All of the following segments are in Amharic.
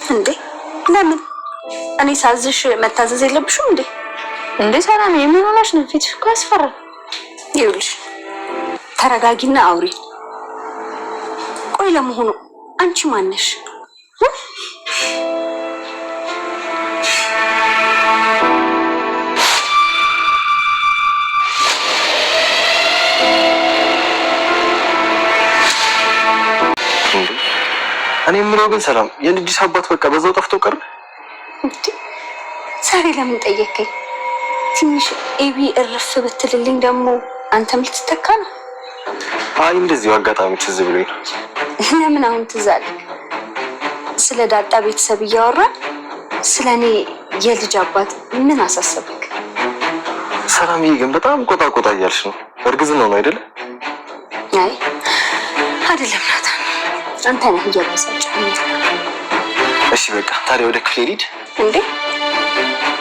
እንዴ ለምን እኔ ሳዝሽ መታዘዝ የለብሽም እንዴ? እንዴ ሰላም ምን ሆነሽ ነው? ፊትሽ እኮ ያስፈራል። ይኸውልሽ ተረጋጊና አውሪ። ቆይ ለመሆኑ አንቺ ማን ነሽ? እኔ የምለው ግን ሰላም የልጅሽ አባት በቃ በዛው ጠፍቶ ቀረ። ዛሬ ለምን ጠየቀኝ? ትንሽ ኤቢ እርፍ ብትልልኝ ደግሞ አንተም ልትተካ ነው? አይ እንደዚሁ አጋጣሚ ትዝ ብሎኝ ነው። ለምን አሁን ትዝ አለኝ? ስለ ዳጣ ቤተሰብ እያወራን ስለኔ የልጅ አባት ምን አሳሰብክ? ሰላምዬ ግን በጣም ቆጣ እያልሽ ነው። እርግዝና ነው አይደለ? አይ አይደለም ናታን፣ አንተ ነህ እያበሳጨኝ። እሺ በቃ ታዲያ ወደ ክፍሌ ልሂድ። እንዴ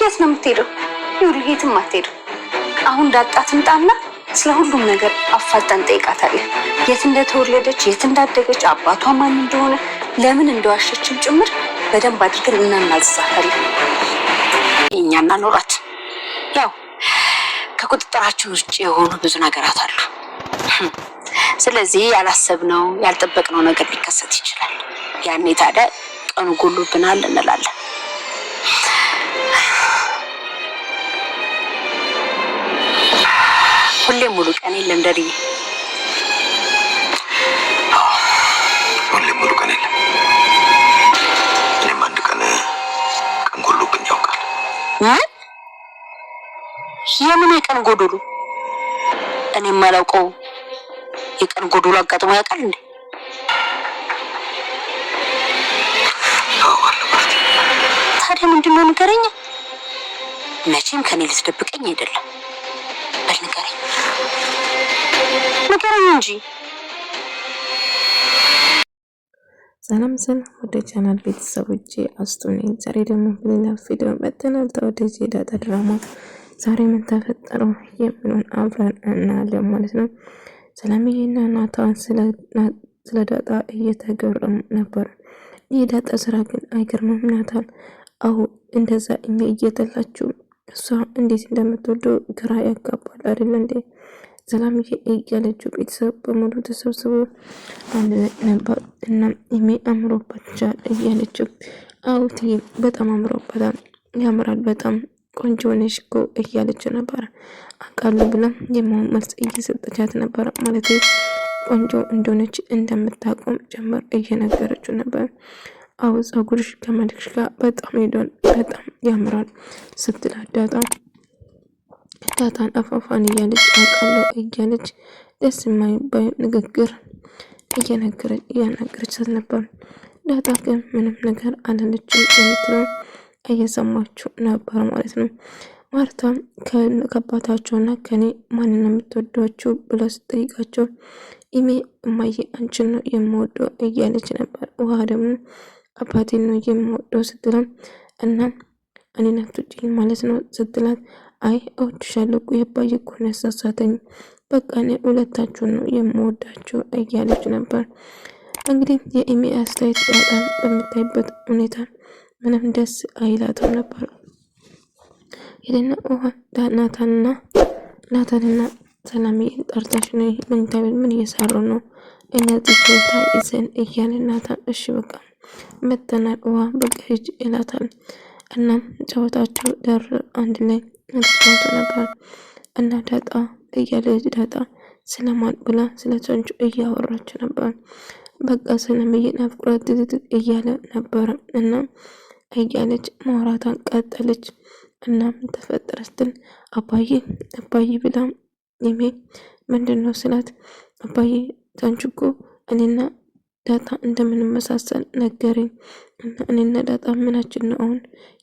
የት ነው የምትሄደው? ይኸውልህ የትም አትሄድም። አሁን ዳጣ ትምጣና ስለ ሁሉም ነገር አፋጣን ጠይቃታለን። የት እንደተወለደች፣ የት እንዳደገች፣ አባቷ ማን እንደሆነ፣ ለምን እንደዋሸችም ጭምር በደንብ አድርገን እናናዝዛታለን። እኛና ኖራት ያው ከቁጥጥራችን ውጭ የሆኑ ብዙ ነገራት አሉ። ስለዚህ ያላሰብነው ያልጠበቅነው ነገር ሊከሰት ይችላል። ያኔ ታዲያ ቀኑ ጎሎብናል እንላለን። ሁሌም ሙሉ ቀን የለም ደርዬ፣ ሁሌም ሙሉ ቀን የለም። እኔም አንድ ቀን ጎሎብኝ ያውቃል። የምን የቀን ጎዶሎ? እኔ የማላውቀው የቀን ጎዶሎ አጋጥሞ ያውቃል እንዴ? ታዲያ ምንድን ነው ንገረኝ። መቼም ከኔ ልትደብቀኝ አይደለም። በል ንገረኝ እንጂ። ሰላም ወደ ቻናል ቤተሰቦቼ አስቱ ነኝ። ዛሬ ደግሞ በሌላ ቪዲዮ መጥተናል። ተወዳጅ ዳጣ ድራማ ዛሬ ምን ተፈጠረው የሚለውን አብረን እናያለን ማለት ነው። ሰላምዬና ናታን ስለ ዳጣ እየተገረሙ ነበር። የዳጣ ስራ ግን አይገርምም ናታን? አሁ እንደዛ እኛ እየጠላችሁ እሷ እንዴት እንደምትወደው ግራ ያጋባል አይደል እንዴ? ሰላምዬ እያለችው ቤተሰብ በሙሉ ተሰብስቦ አንድ ነበር እና ኢሜ አምሮባታል እያለችው፣ አውቲ በጣም አምሮባታል፣ ያምራል፣ በጣም ቆንጆ ነሽ እኮ እያለችው ነበር። አውቃለሁ ብላ የማን መልስ እየሰጠቻት ነበር። ማለት ቆንጆ እንደሆነች እንደምታቆም ጀመር እየነገረችው ነበር። አው ጸጉርሽ ከመልክሽ ጋር በጣም ሄዷል፣ በጣም ያምራል ስትላት ዳጣን አፋፋን እያለች አውቃለሁ እያለች ደስ የማይባል ንግግር እያናገረቻት ነበር። ዳጣ ግን ምንም ነገር አላለችም። የምትለው እየሰማችሁ ነበር ማለት ነው። ማርታ ከአባታቸውና ከኔ ማንን ነው የምትወዷቸው ብላ ስጠይቃቸው ኢሜ እማዬ አንቺን ነው የምወደው እያለች ነበር። ውሃ ደግሞ አባቴን ነው የምወደው ስትላት እና እኔን አትወጂኝ ማለት ነው ስትላት አይ እወድሻለሁ እኮ የአባዬ እኮ ነው ያሳሳተኝ፣ በቃ እኔ ሁለታችሁን ነው የምወዳቸው እያለች ነበር። እንግዲህ የኢሜ አስተያየት በጣም በምታይበት ሁኔታ ምንም ደስ አይላትም ነበር። ሄደና ውሃ ናታንና ሰላምዬ ጠርታሽ ነው ምን እየሰሩ ነው? እኛ ጥቂታ ይዘን እያለን ናታን እሺ በቃ መተናል ውሃ በቃ ሂጅ ይላታል። እናም ጨዋታቸው ደር አንድ ላይ ተጫወቱ ነበር እና ዳጣ እያለች ዳጣ ስለማን ብላ ስለ ጨንጩ እያወራች ነበር። በቃ ሰላምዬ ናፍቆት ትዝት እያለ ነበር እና እያለች ማውራቷን ቀጠለች። እና ምን ተፈጠረ ስትል አባዬ ብላ ኢሜ ምንድነው ስላት አባዬ ጨንጩ እኮ እኔና ዳጣ እንደምንመሳሰል ነገረኝ እና እኔና ዳጣ ምናችን ነው አሁን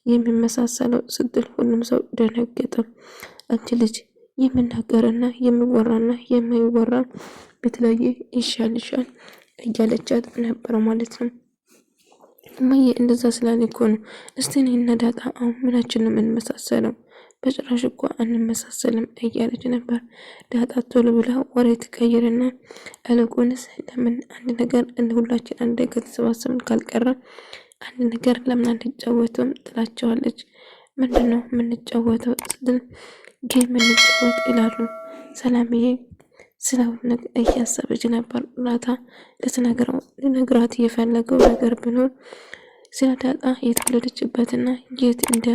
የሚመሳሰለው ስትል ሁሉም ሰው ደነገጠ። አንቺ ልጅ የሚናገርና የሚወራና የማይወራ በተለየ ይሻልሻል እያለቻት ነበር ማለት ነው። እማዬ እንደዛ ስላለ እኮ ነው። እስቲ እኔና ዳጣ አሁን ምናችን ነው የምንመሳሰለው? በጭራሽ እኮ አንመሳሰልም እያለች ነበር። ዳጣ ቶሎ ብላ ወሬ ትቀይርና አለቁንስ ለምን አንድ ነገር ሁላችን አንድ ላይ ከተሰባሰብን ካልቀረ አንድ ነገር ለምን አንጫወትም ትላቸዋለች። ምንድነው የምንጫወተው ስትል ጌም እንጫወት ይላሉ። ሰላምዬ ስለ እያሰበች ነበር። ናታ ልነግራት የፈለገው ነገር ቢኖር ስለ ዳጣ የተወለደችበትና የት እንደ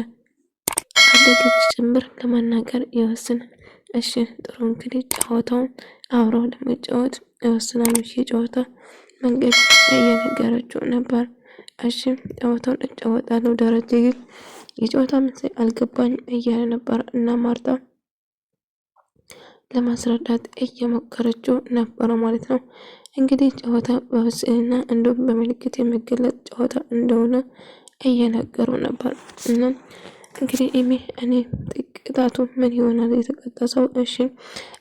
አደገች ጭምር ለመናገር ይወስናል። እሺ ጥሩ እንግዲህ ጨዋታውን አብረው ለመጫወት ይወስናሉ። የጨዋታ መንገድ እየነገረችው ነበር። እሺ ጨዋታውን እጫወታለሁ፣ ደረጀ ግን የጨዋታ ምስል አልገባኝም እያለ ነበር እና ማርታ ለማስረዳት እየሞከረችው ነበረ ማለት ነው። እንግዲህ ጨዋታ በምስልና እንዲሁም በምልክት የሚገለጽ ጨዋታ እንደሆነ እየነገሩ ነበር እና እንግዲህ እኔ ቅጣቱ ምን ይሆናል የተቀጣሰው? እሺ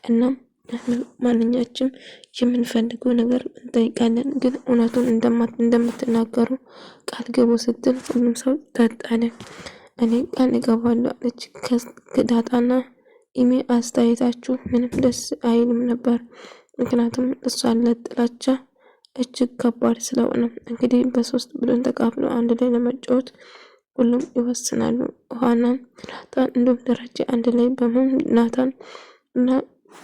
እና ማንኛችም የምንፈልገው ነገር እንጠይቃለን፣ ግን እውነቱን እንደምትናገሩ ቃል ገቡ ስትል ሁሉም ሰው ጠጣለ። እኔ ቃል እገባለሁ አለች። ከዳጣና ኢሜ አስተያየታችሁ ምንም ደስ አይልም ነበር፣ ምክንያቱም እሷን ለጥላቻ እጅግ ከባድ ስለሆነ እንግዲህ በ3 ቡድን ተካፍለው አንድ ላይ ለመጫወት ሁሉም ይወስናሉ። ውሃና ናታን እንዲሁም ደረጃ አንድ ላይ በመሆን ናታን እና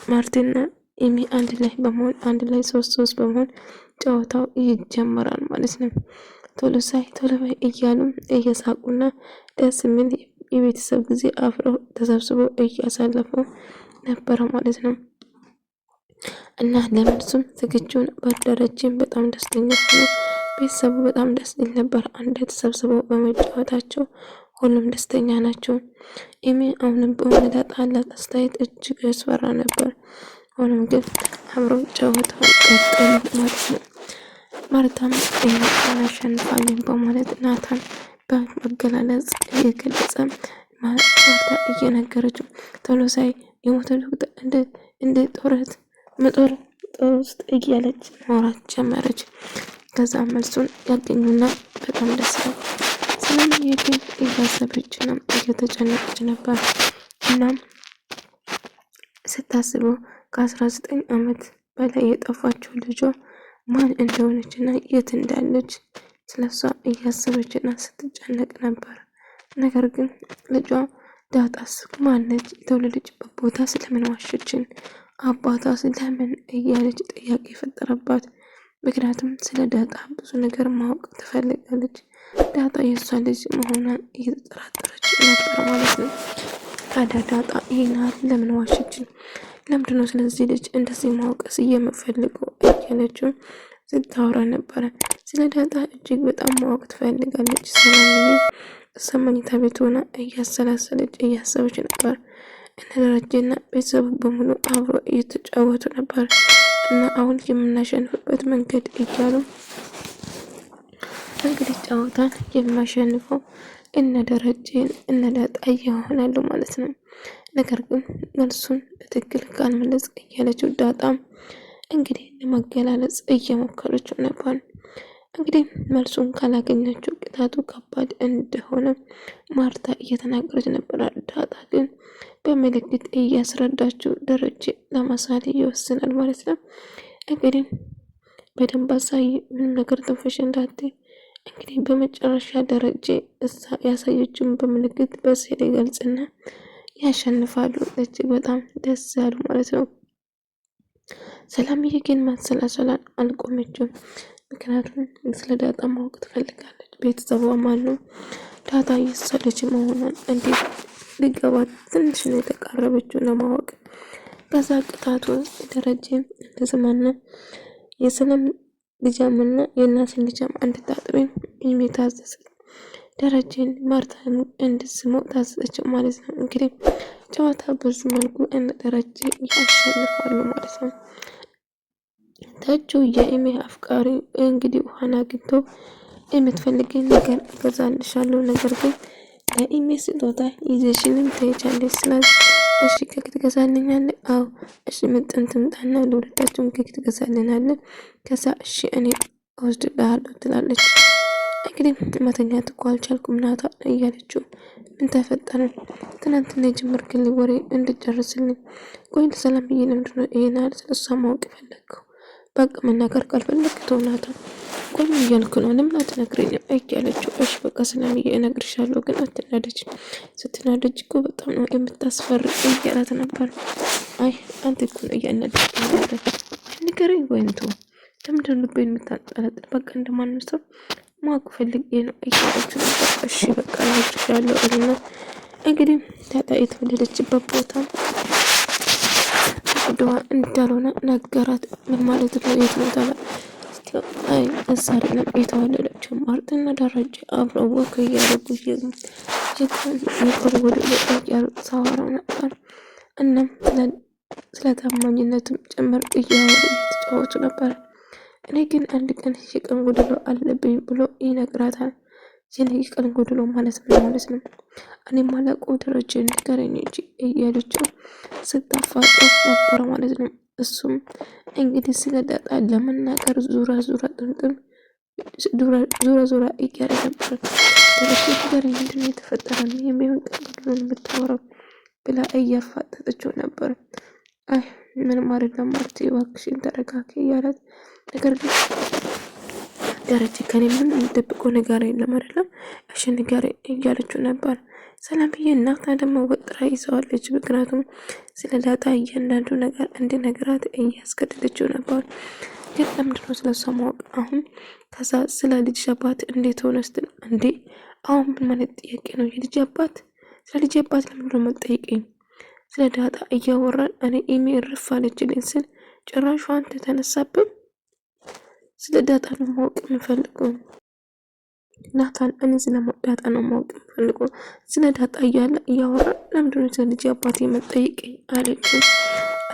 ማርቲና ኢሜ አንድ ላይ በመሆን አንድ ላይ 3 በመሆን ጨዋታው ይጀመራል ማለት ነው። ቶሎ ሳይ ቶሎ በይ እያሉ እየሳቁና ደስ የሚል የቤተሰብ ጊዜ አብረው ተሰብስበው እያሳለፉ ነበረ ማለት ነው። እና ለምርሱም ዝግጁ ነበር። ደረጀም በጣም ደስተኛ ሆኖ ቤተሰቡ በጣም ደስ ይል ነበር። አንድ ተሰብስበው በመጫወታቸው ሁሉም ደስተኛ ናቸው። ኢሜ አሁንም በሆነ ዳጣ ያላት አስተያየት እጅግ ያስፈራ ነበር። ሆኖም ግን አብረው ጨዋታውን ቀጠሉ ማለት ነው። ማርታም እናሸንፋለን በማለት ናታን በመገላለጽ እየገለጸ ማርታ እየነገረችው ቶሎ ሳይ የሞተ ዶክተር እንደ ጦርነት መጦር ውስጥ እያለች ማውራት ጀመረች። ከዛ መልሱን ያገኙና በጣም ደስ ይላል። ሰላምዬ ግን እያሰበች ነው፣ እየተጨነቀች ነበር። እናም ስታስበው ከ19 ዓመት በላይ የጠፋችው ልጇ ማን እንደሆነችና የት እንዳለች ስለሷ እያሰበችና ስትጨነቅ ነበር። ነገር ግን ልጇ ዳጣስ ማነች? የተወለደችበት ቦታ ስለምን ዋሸችን? አባቷ ስለምን እያለች ጥያቄ የፈጠረባት። ምክንያቱም ስለ ዳጣ ብዙ ነገር ማወቅ ትፈልጋለች። ዳጣ የእሷ ልጅ መሆኗን እየተጠራጠረች ነበር ማለት ነው። ታዲያ ዳጣ ይሄን ለምን ዋሸችን? ለምንድነው ስለዚህ ልጅ እንደዚህ ማወቅስ የምፈልገው እያለችው ስታወራ ነበረ። ስለ ዳጣ እጅግ በጣም ማወቅ ትፈልጋለች። ሰላምዬ መኝታ ቤት ሆና እያሰላሰለች እያሰበች ነበር። እነ ደረጀና ቤተሰቡ በሙሉ አብሮ እየተጫወቱ ነበር እና አሁን የምናሸንፍበት መንገድ እያሉ እንግዲህ ጨዋታን የማሸንፈው እነ ደረጀን እነ ዳጣ ይሆናሉ ማለት ነው። ነገር ግን መልሱን በትክክል ካልመለስ እያለችው ዳጣም እንግዲህ ለመገላለጽ እየሞከረችው ነበር። እንግዲህ መልሱን ካላገኘችው ቅጣቱ ከባድ እንደሆነ ማርታ እየተናገረች ነበር። ዳጣ ግን በምልክት እያስረዳችው ደረጀ ለማሳሌ ይወስናል ማለት ነው። እንግዲህ በደንብ አሳይ፣ ምንም ነገር ትንፈሽ እንዳትይ። እንግዲህ በመጨረሻ ደረጀ እሳ ያሳየችውን በምልክት በስዕል ይገልጽና ያሸንፋሉ። እጅግ በጣም ደስ ያሉ ማለት ነው። ሰላምዬ ግን ማሰላሰላን አልቆመችም። ምክንያቱም ስለ ዳጣ ማወቅ ትፈልጋለች። ቤተሰቧ ማነው? ዳጣ የሷ ልጅ መሆኗን እንዴት ሊገባት ትንሽ ነው የተቃረበችው ለማወቅ። ከዛ ቅጣቱ ደረጀ እንደዘማና የሰላም ልጃምና የእናትን ልጃም እንድታጥበኝ የሚታዘዝ ደረጀን ማርታን እንድስመው ታዘዘችው ማለት ነው። እንግዲህ ጨዋታ በዚህ መልኩ እነ ደረጀ ያሸንፋሉ ማለት ነው። ታቹ የኢሜ አፍቃሪ እንግዲህ ውሃን አግኝቶ የምትፈልገኝ ነገር እገዛልሻለሁ፣ ነገር ግን ለኢሜ ስጦታ ይዘሽልኝ ትሄጃለሽ ስላት እሺ ኬክ ትገዛልኛለህ? አዎ እሺ ምጥን ትምጣና ለሁለታችሁም ኬክ ትገዛልናለህ። ከዛ እሺ እኔ እወስድልሃለሁ ትላለች። እንግዲህ መተኛት እኮ አልቻልኩም ናታ እያለችው ምን ተፈጠረ? ትናንትና የጀመርክልኝ ወሬ እንድጨርስልኝ። ቆይ ሰላም ብዬ ለምንድነው ይሄን ስለሷ ማወቅ የፈለግከው? በቃ መናገር ካልፈለግ ተው ናታ ቆይ ምን እያልክ ነው? ለምን አትነግረኝም እያለችው እሺ በቃ ሰላምዬ እነግርሻለሁ ግን አትናደጅ፣ ስትናደጅ እኮ በጣም ነው የምታስፈር እያላት ነበር። አይ አንተ እኮ ነው እያናደድከኝ ያለ ንገረኝ ወይም ተው፣ ለምንድን ነው ልቤን የምታንጠለጥል? በቃ እንደማንም ሰው ማወቅ ፈልጌ ነው እያለችው ነበር። እሺ በቃ እነግርሻለሁ እና እንግዲህ ዳጣ የተወለደችበት ቦታ ድዋ እንዳልሆነ ነገራት። ምን ማለት ነው? የት ነው ታላ? አይ እዛ አይደለም የተወለደችው። ማርትና ደረጀ አብረው ወክ እያደረጉ የቀሩ ወደ እያሉ ሳወራው ነበር። እናም ስለ ታማኝነትም ጭምር እያወሩ እየተጫወቱ ነበር። እኔ ግን አንድ ቀን የቀን ጎደሎ አለብኝ ብሎ ይነግራታል። የቀን ጎደሎ ማለት ምን ማለት ነው? እኔ ማላውቀው ደረጃ ንገረኝ እንጂ እያለችው ስታፋጠው ነበር ማለት ነው። እሱም እንግዲህ ስለ ዳጣ ለመናገር ዙራ ጥምጥም ዙራ እያለ ነበር። ደረጃ ንገረኝ ምንድን ነው የተፈጠረ የሚሆን ቀን ጎደሎ የምታወራው ብላ እያፋጠጠችው ነበር። አይ ምንም አይደለም ማርቴ እባክሽን ተረጋጊ እያላት ነገር ግን ደረጀ ከኔ ምንም የሚደብቀው ነገር የለም አይደለም እሺ ንገረኝ እያለችው ነበር። ሰላምዬ እናቷ ደግሞ ወጥራ ይዘዋለች። ምክንያቱም ስለ ዳጣ እያንዳንዱ ነገር እንዲነግራት እያስገደደችው ነበር። ግን ለምንድነው ስለሷ ማወቅ አሁን ከዛ ስለ ልጅ አባት እንዴት ሆነ ስትል እንዴ አሁን ምን ማለት ጥያቄ ነው? የልጅ አባት ስለ ልጅ አባት ለምንድነው የምትጠይቀኝ? ስለ ዳጣ እያወራን እኔ ኢሜል ረፋለችልኝ ስል ጭራሹ አንተ ተነሳብን። ስለ ዳጣ ነው ማወቅ የምፈልገው ናታን፣ እኔ ስለ ዳጣ ነው ማወቅ የምፈልገው። ስለ ዳጣ እያወራን ለምንድነው ስለ ልጅ አባቴ የምትጠይቀኝ አለችው።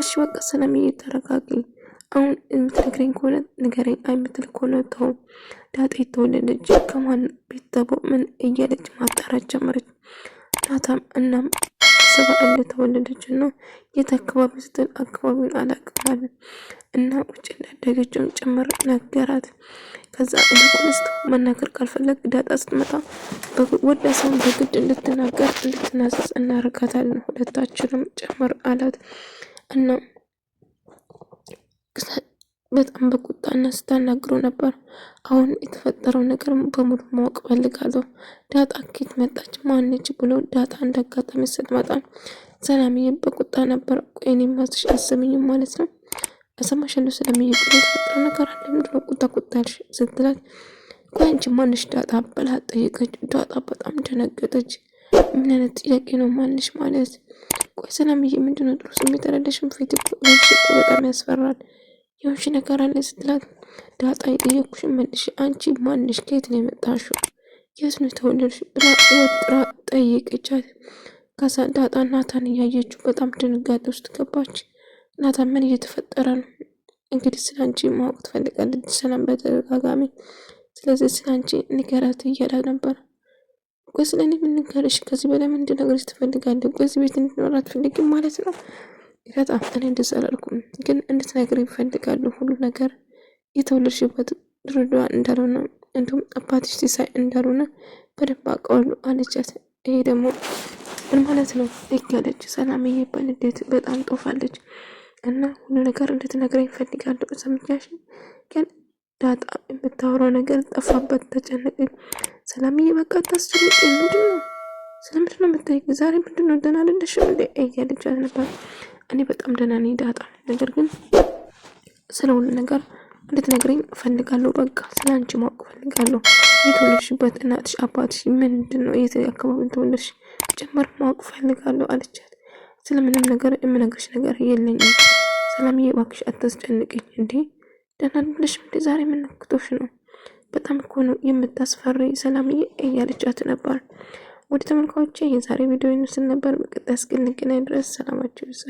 እሺ በቃ ሰላምዬ ተረጋጊ፣ አሁን የምትነግረኝ ከሆነ ንገረኝ፣ የምትል ከሆነ ተው። ዳጣ የተወለደች ከማን ቤተሰቡ ምን እያለች ማጣራት ጀመረች። ናታም እናም ሰባ እንደተወለደች ነው የት አካባቢ ስትል አካባቢውን አላውቅም ማለት እና ውጭ እንዳደገችውን ጭምር ነገራት። ከዛ ልኩንስት መናገር ካልፈለግ ዳጣ ስትመጣ ወደ ሰውን በግድ እንድትናገር እንድትናዘዝ እናረጋታለን ሁለታችንም ጭምር አላት። እና በጣም በቁጣና ስታናግረው ነበር። አሁን የተፈጠረው ነገር በሙሉ ማወቅ ፈልጋለሁ። ዳጣ ከየት መጣች? ማነች? ብሎ ዳጣ እንዳጋጣሚ ስትመጣ ሰላምዬ በቁጣ ነበር። ቆይ እኔ ማዝሽ አሰሚኝም ማለት ነው? እሰማሻለሁ ሰላምዬ፣ የተፈጠረው ነገር አለ። ምንድነው ቁጣ ያልሽ ስትላት፣ ቆይ አንቺ ማነሽ ዳጣ ብላ ጠየቀች። ዳጣ በጣም ደነገጠች። ምን አይነት ጥያቄ ነው ማነሽ ማለት? ቆይ ሰላምዬ ምንድነው ጥሩ ስሜት ያለሽም? ፊት እኮ በጣም ያስፈራል። የሆንሽ ነገር አለ ስትላት፣ ዳጣ የጠየኩሽን መልሽ፣ አንቺ ማንሽ? ከየት ነው የመጣሽው? የት ነው የተወለድሽ? ብላ ወጥራ ጠየቀቻት። ከዛ ዳጣ ናታን እያየችው በጣም ድንጋጤ ውስጥ ገባች። ናታን ምን እየተፈጠረ ነው? እንግዲህ ስለ አንቺ ማወቅ ትፈልጋለች ሰላም በተደጋጋሚ። ስለዚህ ስለ አንቺ ንገራት እያለ ነበር። ቆይ ስለ እኔ ምን ንገርሽ? ከዚህ በላይ ምን እንድነግርሽ ትፈልጋለህ? ቆይ እዚህ ቤት እንድትኖር አትፈልጊም ማለት ነው? በጣም እኔ እንደዛ አላልኩም፣ ግን እንድትነግረኝ እፈልጋለሁ። ሁሉ ነገር የተወለድሽበት ድሬዳዋ እንዳልሆነ እንዲሁም አባትሽ ሲሳይ እንዳልሆነ በደንብ አውቀዋለሁ አለቻት። ይሄ ደግሞ ምን ማለት ነው እያለች ሰላምዬ በንዴት በጣም ጦፋለች። እና ሁሉ ነገር እንድትነግረኝ እፈልጋለሁ። ሰምቻሽ? ግን ዳጣ የምታወራው ነገር ጠፋበት፣ ተጨነቀኝ። ሰላምዬ በቃ ታስጨንቂ። ምንድነው? ስለምንድነው የምታይቅ? ዛሬ ምንድነው? ደህና አይደለሽም እንዴ እያለቻት ነበር። እኔ በጣም ደህና ነኝ ዳጣ፣ ነገር ግን ስለ ሁሉ ነገር እንድትነግረኝ እፈልጋለሁ። በቃ ስለ አንቺ ማወቅ እፈልጋለሁ። የተወለድሽበት እናትሽ አባትሽ ምንድን ነው? የት አካባቢ ተወለድሽ ጭምር ማወቅ እፈልጋለሁ አለቻት። ስለምንም ነገር የምነግርሽ ነገር የለኝም ሰላምዬ፣ እባክሽ አታስጨንቅኝ። እንዴ ደህና አይደለሽም እንዴ? ዛሬ ምን ነክቶሽ ነው? በጣም እኮ ነው የምታስፈሪ ሰላምዬ እያለቻት ነበር። ወደ ተመልካቾቼ የዛሬ ቪዲዮ ይመስል ነበር። በቀጣይ እስክንገናኝ ድረስ ሰላማችሁ ይብዛ።